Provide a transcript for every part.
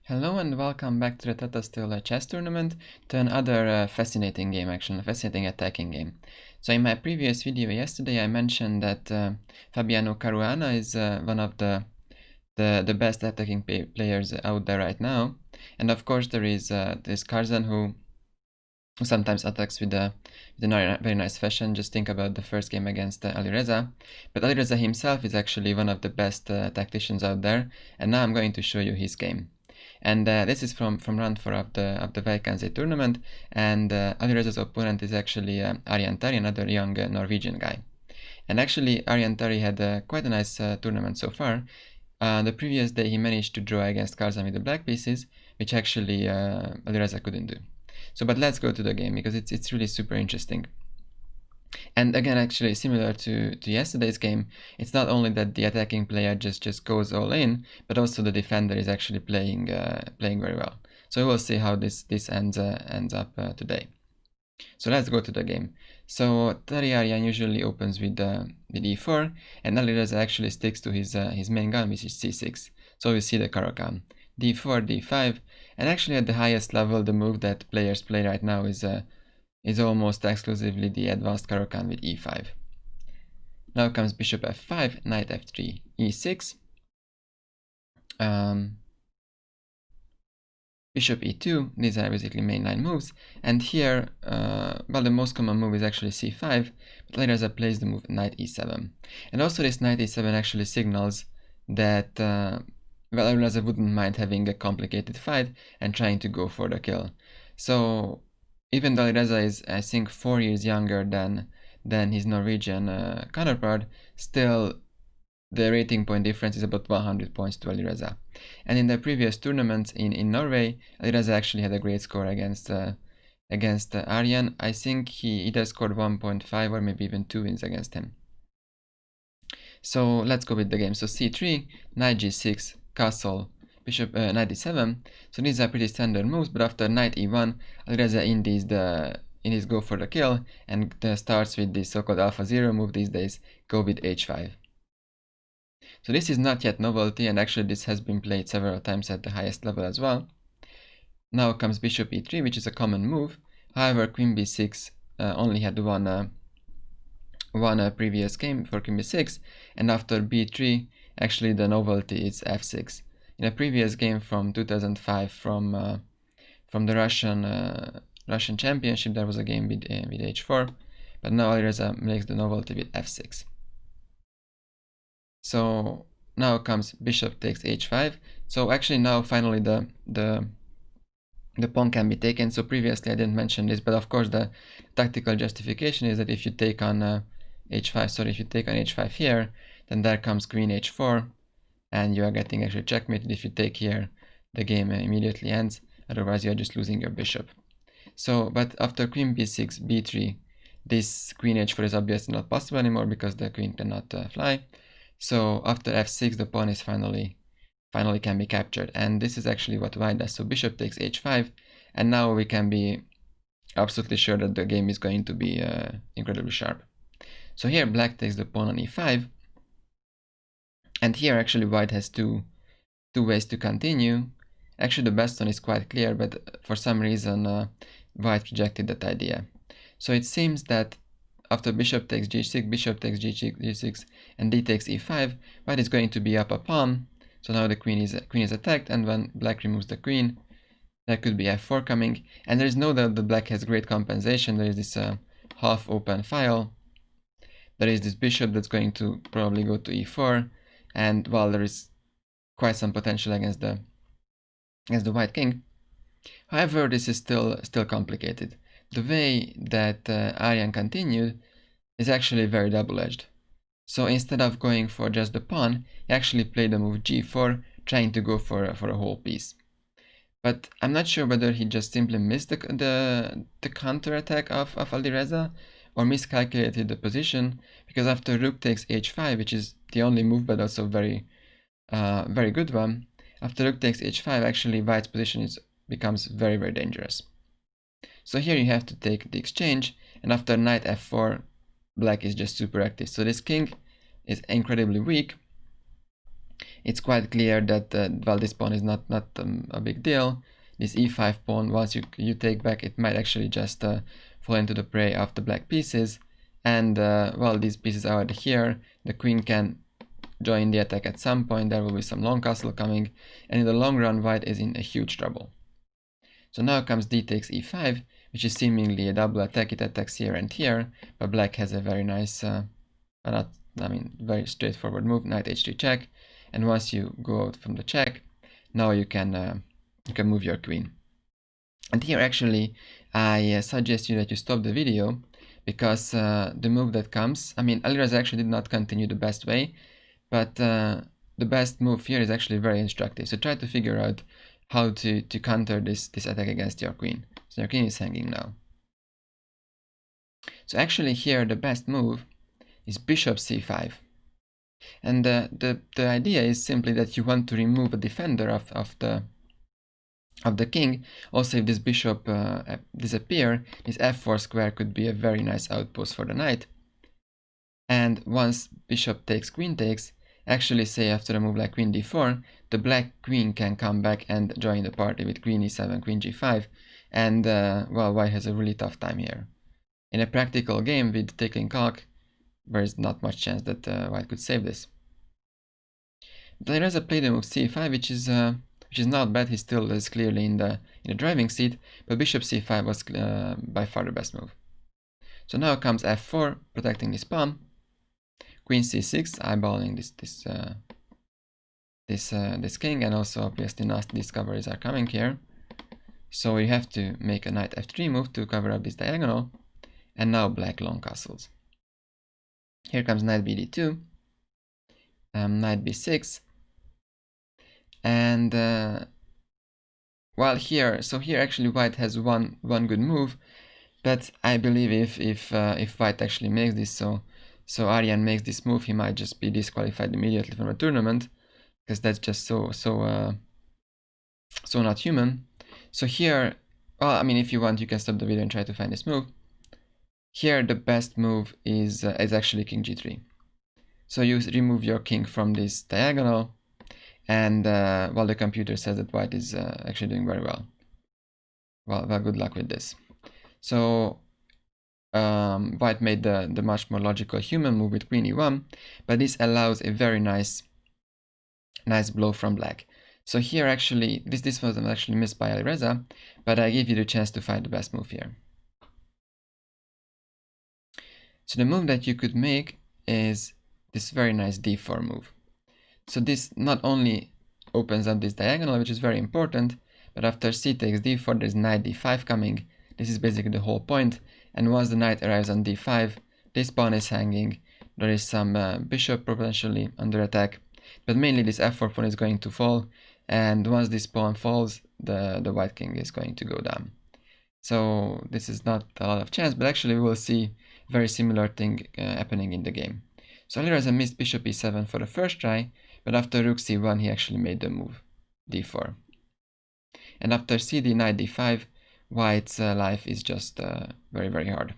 Hello and welcome back to the Tata still chess tournament, to another fascinating game, actually, a fascinating attacking game. So in my previous video yesterday I mentioned that Fabiano Caruana is one of the best attacking players out there right now. And of course there is this Carlsen who sometimes attacks with a very nice fashion. Just think about the first game against Alireza. But Alireza himself is actually one of the best tacticians out there, and now I'm going to show you his game. And this is from round 4 of the Vacancy tournament, and Alireza's opponent is actually Aryan TARI, another young Norwegian guy. And actually Aryan TARI had quite a nice tournament so far. The previous day he managed to draw against Carlsen with the black pieces, which actually Alireza couldn't do. So, but let's go to the game because it's really super interesting. And again, actually similar to yesterday's game, it's not only that the attacking player just goes all in, but also the defender is actually playing very well. So we'll see how this ends up today. So let's go to the game. So Tari Aryan usually opens with e4, and Alireza actually sticks to his main gun, which is c6. So we see the Caro-Kann, d4, d5, and actually at the highest level, the move that players play right now is almost exclusively the advanced Caro-Kann with e5. Now comes bishop f5, knight f3, e6, bishop e2. These are basically mainline moves, and here, well, the most common move is actually c5, but Alireza plays the move knight e7. And also this knight e7 actually signals that, well, Alireza wouldn't mind having a complicated fight and trying to go for the kill. So even though Alireza is, I think, 4 years younger than his Norwegian counterpart, still the rating point difference is about 100 points to Alireza. And in the previous tournaments in Norway, Alireza actually had a great score against Aryan. I think he either scored 1.5 or maybe even 2 wins against him. So let's go with the game. So c3, knight g6, castle, bishop, knight d7. So these are pretty standard moves, but after knight e1, Alireza indies go for the kill and starts with the so-called alpha 0 move these days, go with h5. So this is not yet novelty, and actually this has been played several times at the highest level as well. Now comes bishop e3, which is a common move. However, queen b6 only had one previous game for queen b6, and after b3, actually the novelty is f6. In a previous game from 2005 from the Russian Championship, there was a game with h4, but now Alireza makes the novelty with f6. So now comes bishop takes h5. So actually now finally the pawn can be taken. So previously I didn't mention this, but of course the tactical justification is that if you take on h5 here, then there comes queen h4, and you are getting actually checkmated. If you take here, the game immediately ends. Otherwise you are just losing your bishop. So, but after queen b6, b3, this queen h4 is obviously not possible anymore because the queen cannot fly. So after f6, the pawn is finally can be captured, and this is actually what white does. So bishop takes h5, and now we can be absolutely sure that the game is going to be incredibly sharp. So here black takes the pawn on e5, and here actually white has two ways to continue. Actually the best one is quite clear, but for some reason white rejected that idea. So it seems that after bishop takes g6, bishop takes g6, and d takes e5, white is going to be up a pawn. So now the queen is attacked, and when black removes the queen, there could be f4 coming. And there is no doubt that black has great compensation. There is this half open file. There is this bishop that's going to probably go to e4, and while there is quite some potential against the white king. However, this is still complicated. The way that Aryan continued is actually very double-edged. So instead of going for just the pawn, he actually played the move g4, trying to go for a whole piece. But I'm not sure whether he just simply missed the counter-attack of Alireza, or miscalculated the position, because after rook takes h5, which is the only move but also very good one, after rook takes h5, actually white's position becomes very, very dangerous. So here you have to take the exchange, and after knight f4, black is just super active. So this king is incredibly weak, it's quite clear that well, this pawn is not a big deal. This e5 pawn, once you take back, it might actually just fall into the prey of the black pieces. And well, these pieces are here. The queen can join the attack at some point. There will be some long castle coming, and in the long run, white is in a huge trouble. So now comes d takes e5, which is seemingly a double attack. It attacks here and here, but black has a very nice, very straightforward move, knight h3 check. And once you go out from the check, now you can move your queen. And here actually, I suggest you that you stop the video, because the move that comes, Alireza actually did not continue the best way, but the best move here is actually very instructive. So try to figure out how to counter this attack against your queen. So your queen is hanging now. So actually here the best move is bishop c5. And the idea is simply that you want to remove a defender of the king. Also, if this bishop disappear, this f4 square could be a very nice outpost for the knight. And once bishop takes, queen takes, actually say after a move like queen d4, the black queen can come back and join the party with queen e7, queen g5, and well, white has a really tough time here. In a practical game with taking calc, there is not much chance that white could save this. But Alireza played the move c5, which is not bad. He still is clearly in the driving seat, but bishop c5 was by far the best move. So now comes f4, protecting this pawn. Queen c6, eyeballing this king, and also obviously nasty discoveries are coming here. So you have to make a knight f3 move to cover up this diagonal, and now black long castles. Here comes knight bd2, knight b6, and well, here actually white has one good move, but I believe if white actually makes this, so Aryan makes this move, he might just be disqualified immediately from a tournament, because that's just so not human. So here, well, if you want, you can stop the video and try to find this move. Here the best move is actually king g3. So you remove your king from this diagonal, and well, the computer says that white is actually doing very well. Well, good luck with this. So white made the much more logical human move with queen e1, but this allows a very nice blow from black. So here actually, this was actually missed by Alireza, but I give you the chance to find the best move here. So the move that you could make is this very nice d4 move. So this not only opens up this diagonal, which is very important, but after c takes d4, there's knight d5 coming. This is basically the whole point. And once the knight arrives on d5, this pawn is hanging. There is some bishop potentially under attack, but mainly this f4 pawn is going to fall. And once this pawn falls, the white king is going to go down. So this is not a lot of chance, but actually we will see very similar thing happening in the game. So Alireza missed bishop e7 for the first try, but after rook c1 he actually made the move d4. And after cd knight d5, white's life is just very hard.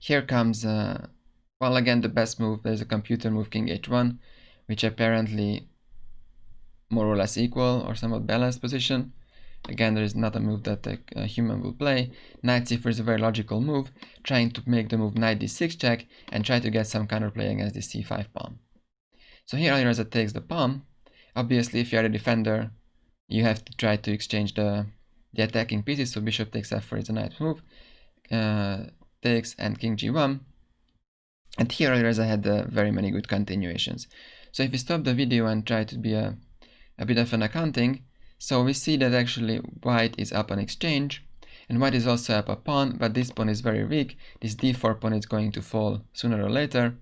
Here comes, well, again, the best move. There's a computer move king h1, which apparently more or less equal or somewhat balanced position. Again, there is not a move that a human will play. Knight c4 is a very logical move, trying to make the move knight d6 check and try to get some counterplay against the c5 pawn. So here Alireza takes the pawn. Obviously, if you are a defender, you have to try to exchange the attacking pieces. So bishop takes f4 is a knight move, takes, and king g1. And here Alireza had very many good continuations. So if we stop the video and try to be a bit of an accounting, so we see that actually white is up on exchange, and white is also up a pawn, but this pawn is very weak. This d4 pawn is going to fall sooner or later,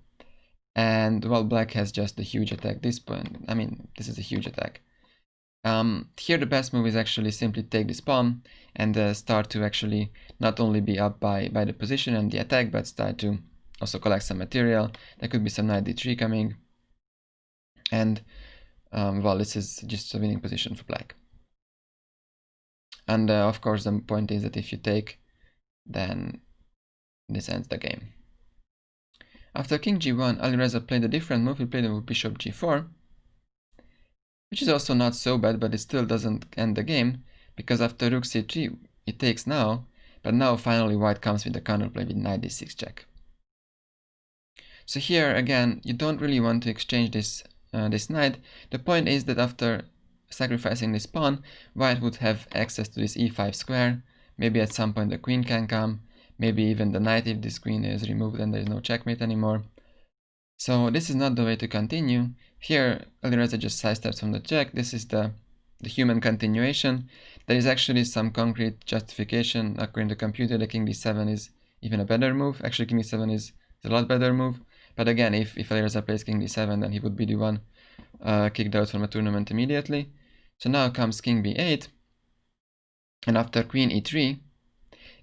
and well, black has just a huge attack. This pawn, this is a huge attack. Here the best move is actually simply take this pawn and start to actually not only be up by the position and the attack, but start to also collect some material. There could be some knight d3 coming, and well, this is just a winning position for black. And of course the point is that if you take, then this ends the game. After king g1, Alireza played a different move. He played the move bishop g4, which is also not so bad, but it still doesn't end the game, because after rook c3 it takes now, but now finally white comes with the counterplay with knight d6 check. So here again, you don't really want to exchange this this knight. The point is that after sacrificing this pawn, white would have access to this e5 square. Maybe at some point the queen can come, maybe even the knight if this queen is removed and there is no checkmate anymore. So this is not the way to continue. Here Alireza just sidesteps from the check. This is the human continuation. There is actually some concrete justification. According to the computer, the king d7 is even a better move. Actually, king d7 is a lot better move. But again, if Alireza plays king d7, then he would be the one kicked out from a tournament immediately. So now comes king b8. And after queen e3,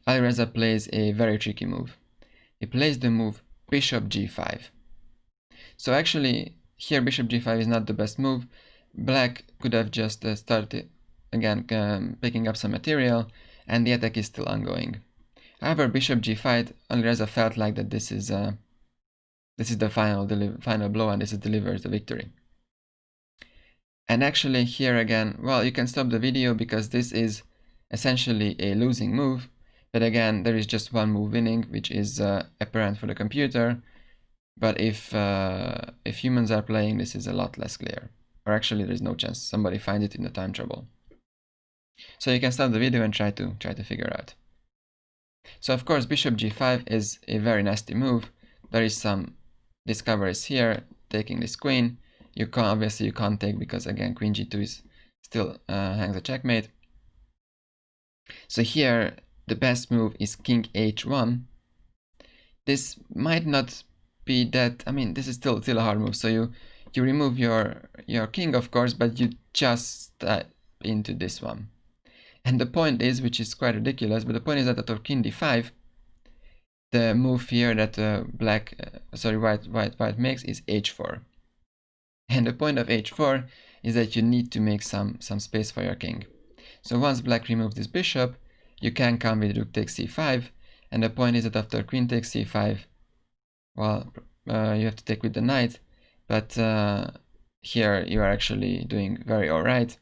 Alireza plays a very tricky move. He plays the move bishop g5. So actually, here bishop g5 is not the best move. Black could have just started, again, picking up some material, and the attack is still ongoing. However, bishop g5, Alireza felt like that this is the final blow, and this delivers the victory. And actually here again, well, you can stop the video because this is essentially a losing move. But again, there is just one move winning, which is apparent for the computer. But if humans are playing, this is a lot less clear. Or actually, there is no chance. Somebody finds it in the time trouble. So you can stop the video and try to figure out. So of course, bishop g5 is a very nasty move. There is some discoveries here, taking this queen. Obviously you can't take because again queen g2 is still hangs a checkmate. So here the best move is king h1. This might not be that, I mean, this is still a hard move. So you remove your king, of course, but you just into this one. And the point is, which is quite ridiculous, but the point is that after king d5, the move here that white makes is h4. And the point of h4 is that you need to make some space for your king. So once black removes this bishop, you can come with rook takes c5, and the point is that after queen takes c5, well, you have to take with the knight, but here you are actually doing very alright.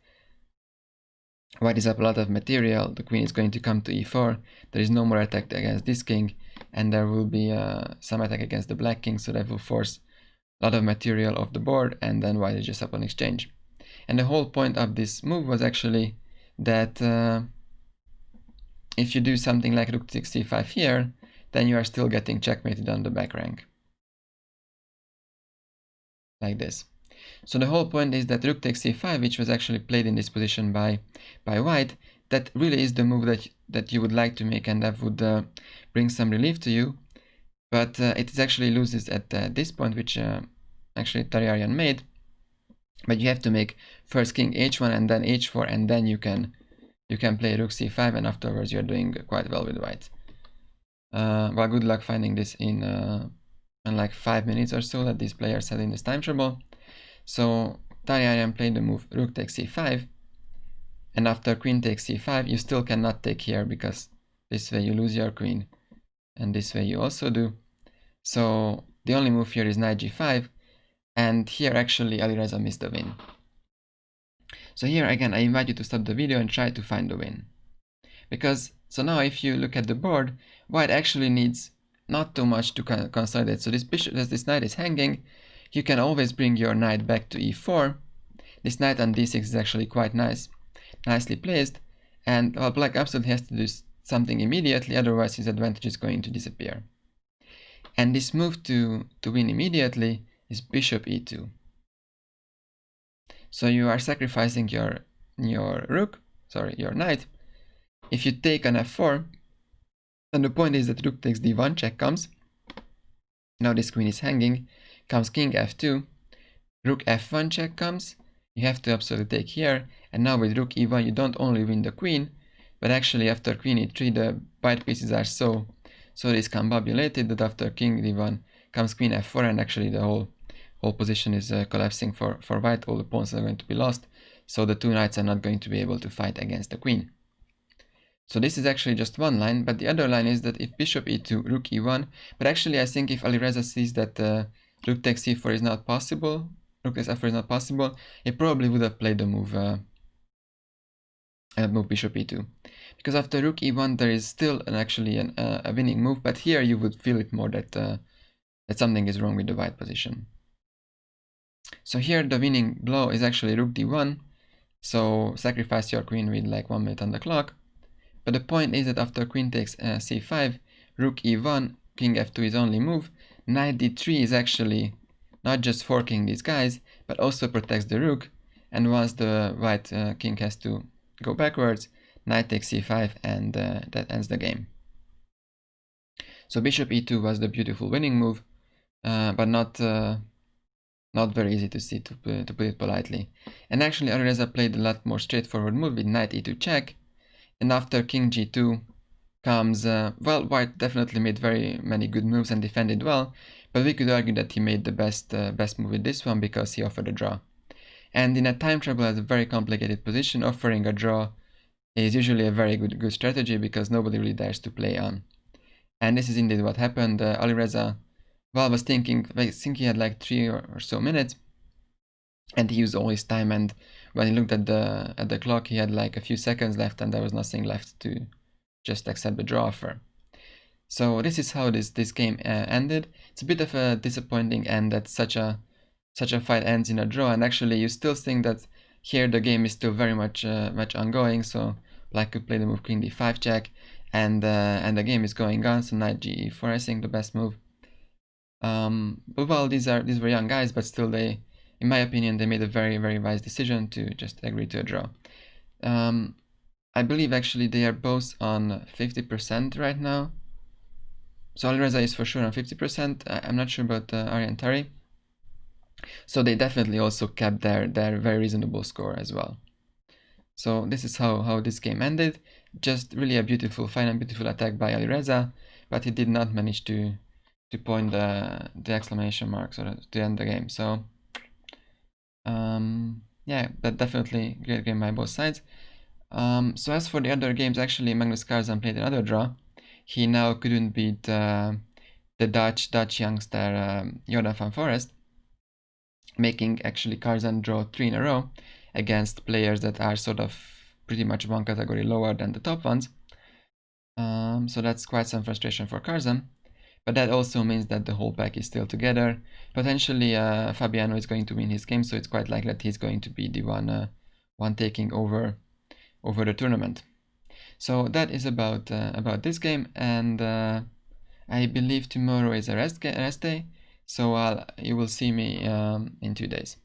White is up a lot of material, the queen is going to come to e4, there is no more attack against this king, and there will be some attack against the black king, so that will force a lot of material off the board, and then white is just up on exchange. And the whole point of this move was actually that if you do something like rook takes c5 here, then you are still getting checkmated on the back rank. Like this. So the whole point is that rook takes c5, which was actually played in this position by white, that really is the move that you would like to make, and that would bring some relief to you. But it actually loses at this point, which actually Aryan made. But you have to make first king h1 and then h4, and then you can play rook c5, and afterwards you're doing quite well with white. Well, good luck finding this in like 5 minutes or so that these players had in this time trouble. So Aryan played the move rook takes c5, and after queen takes c5, you still cannot take here because this way you lose your queen, and this way you also do. So the only move here is knight g5, and here actually Alireza missed the win. So here again I invite you to stop the video and try to find the win. Because, so now if you look at the board, white actually needs not too much to consolidate. So this bishop, as this knight is hanging, you can always bring your knight back to e4. This knight on d6 is actually quite nicely placed, and well, black absolutely has to do something immediately, otherwise his advantage is going to disappear. And this move to win immediately is bishop e2. So you are sacrificing your knight. If you take on f4, then the point is that rook takes d1, check comes. Now this queen is hanging, comes king f2, rook f1 check comes. You have to absolutely take here, and now with rook e1 you don't only win the queen, but actually after queen e3 the white pieces are so discombobulated that after king d1 comes queen f4, and actually the whole position is collapsing for white. All the pawns are going to be lost, so the two knights are not going to be able to fight against the queen. So this is actually just one line, but the other line is that if bishop e2, rook e1, but actually I think if Alireza sees that rook takes c4 is not possible, rook takes f4 is not possible, he probably would have played the move move bishop e2, because after rook e1 there is still actually a winning move, but here you would feel it more that that something is wrong with the white position. So here the winning blow is actually rook d1, so sacrifice your queen with like 1 minute on the clock. But the point is that after queen takes c5, rook e1, king f2 is only move, knight d3 is actually not just forking these guys, but also protects the rook, and once the white king has to go backwards, knight takes c5, and that ends the game. So bishop e2 was the beautiful winning move, but not very easy to see, to put it politely. And actually Alireza played a lot more straightforward move with knight e2 check, and after king g2 comes, well, white definitely made very many good moves and defended well, but we could argue that he made the best move with this one because he offered a draw. And in a time trouble at a very complicated position, offering a draw is usually a very good strategy because nobody really dares to play on. And this is indeed what happened. Alireza, well, was thinking, I think he had like 3 or so minutes, and he used all his time, and when he looked at the clock, he had like a few seconds left, and there was nothing left to just accept the draw offer. So this is how this game ended. It's a bit of a disappointing end that such a fight ends in a draw, and actually you still think that here the game is still very much ongoing. So black could play the move queen d5 check, and the game is going on. So knight ge4, I think the best move. But well, these were young guys, but still they, in my opinion, they made a very wise decision to just agree to a draw. I believe actually they are both on 50% right now. So Alireza is for sure on 50%. I'm not sure about Aryan TARI. So they definitely also kept their very reasonable score as well. So this is how this game ended. Just really a beautiful fight and beautiful attack by Alireza, but he did not manage to point the exclamation mark so to end the game. So yeah, that definitely great game by both sides. So as for the other games, actually Magnus Carlsen played another draw. He now couldn't beat the Dutch youngster Jordan van Forest, making actually Carlsen draw 3 in a row against players that are sort of pretty much one category lower than the top ones. So that's quite some frustration for Carlsen, but that also means that the whole pack is still together. Potentially Fabiano is going to win his game, so it's quite likely that he's going to be the one taking over the tournament. So that is about this game, and I believe tomorrow is a rest day, so you will see me in 2 days.